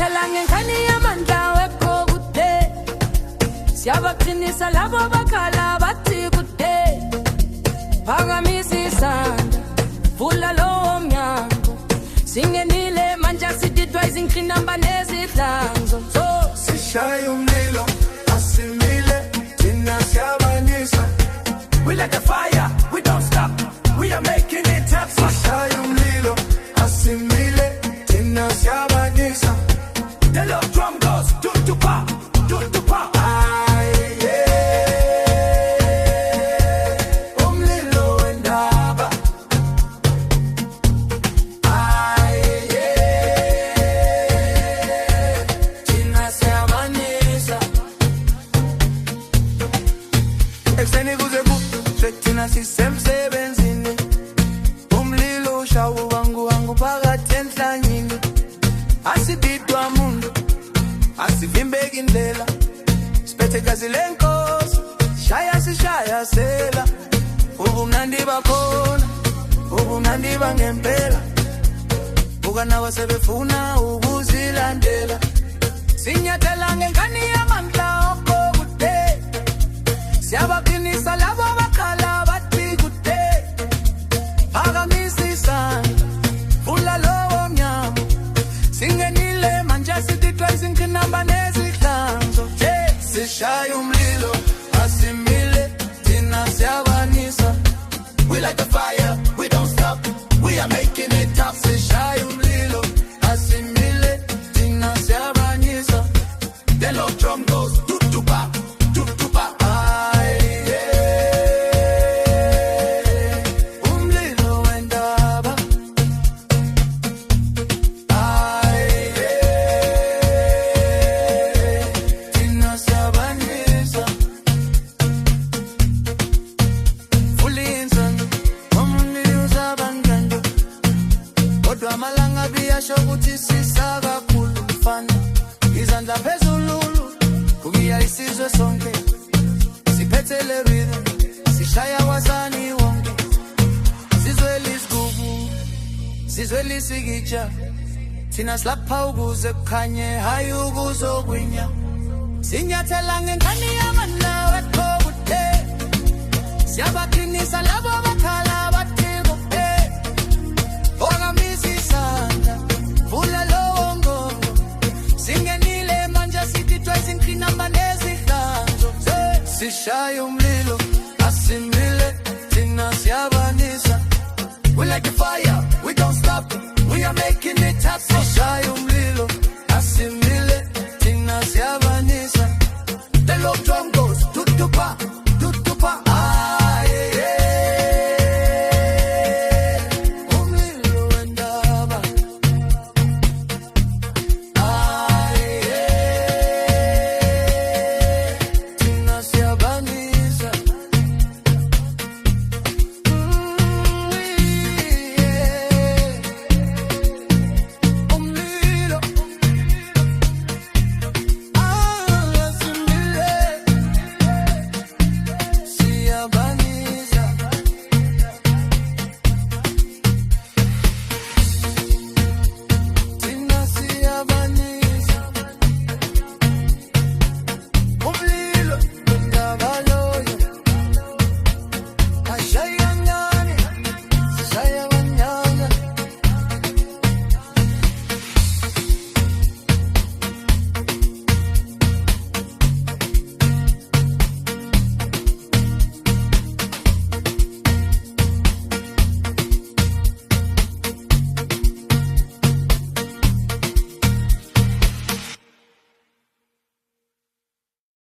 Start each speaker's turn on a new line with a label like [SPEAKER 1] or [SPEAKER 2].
[SPEAKER 1] Sinyathela ngenkani yamandla wekho kude Siyabaqinisa labo bakhala bathi kude Phakamisa isandla vula lowo mnyango Singenile manje sididwa izinkinamba nezidlanzo So
[SPEAKER 2] sishaya umlilo asimile thina siyabanisa
[SPEAKER 3] We light the fire, we don't stop. We are making it happen.
[SPEAKER 2] Sishaya umlilo asimile thina siyabanisa
[SPEAKER 3] The love drum goes do to pa, do to pa.
[SPEAKER 2] Umlilo wendaba
[SPEAKER 1] thina siyabanisa
[SPEAKER 2] Ekseni kuze kuhle thina sisemsebenzini Umlilo ushawa wangu phakathi enhlanyini Asididwa muntu asivimbeki indlela Siphethe gazi lenkosi shaya sela Ubumnandi bakhona ubumnandi bangempela Buka nawe sebefuna ukuzilandela Sinyathela ngenkani yamandla okho kude Siyabaqinisa labo bakhala bathi kude Phakamisa isandla vula lowo mnyango Singenile manje sididwa izinkinamba nezidlanzo Sishaya umlilo asimile thina siyabanisa
[SPEAKER 3] We light the fire, we don't stop. We are making it top.
[SPEAKER 2] Sishaya umlilo asimile thina siyabanisa
[SPEAKER 3] The love drum goes do to pa, do to pa.
[SPEAKER 2] Umlilo wendaba thina siyabanisa Fulinza umlilo uzabangando Kodwa amalanga biyasho ukuthi sisakakhulu mfana Izandla phezulu kugiya isizwe sonke Siphethe le rhythm sishaya wazani wonke Sizwe lisigubu sizwe lisikitsha Thina silapha ukuze kukhanye hayi ukuzokwinya Sinyathela ngenkani yamandla wekho kude Siyabaqinisa labo bakhala bathi kude Phakamisa isandla vula lowo mnyango Singenile manje sididwa izinkinamba nezidlanzo Sishaya umlilo asimile thina siyabanisa
[SPEAKER 3] We light the fire, we don't stop. We are making it